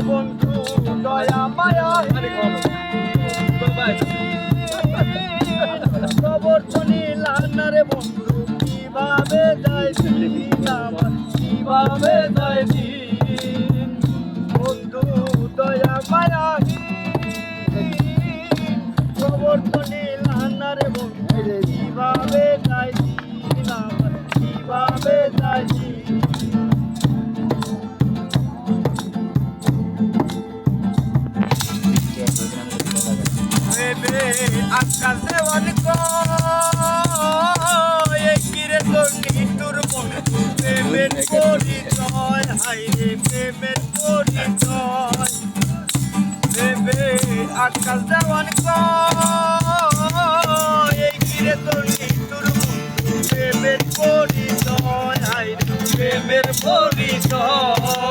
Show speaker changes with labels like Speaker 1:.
Speaker 1: বন্ধু দয়া মায়া খবর শুনিলাম না রে বন্ধু কিভাবে যায় দিন আমার কিভাবে যায় দিন বন্ধু দয়া মায়া খবর শুনিলাম না রে বন্ধু কিভাবে যায় দিন আমার কিভাবে যায় দিন আকাশ দেওয়ান কিরে তোর নিতুর মনে প্রেমের পরিচয় হাইরে প্রেমের পরিচয় ভেবে আকাশ দেওয়ান কিরে তোর নিতুর মনে প্রেমের পরিচয় হাইরে প্রেমের পরিচয়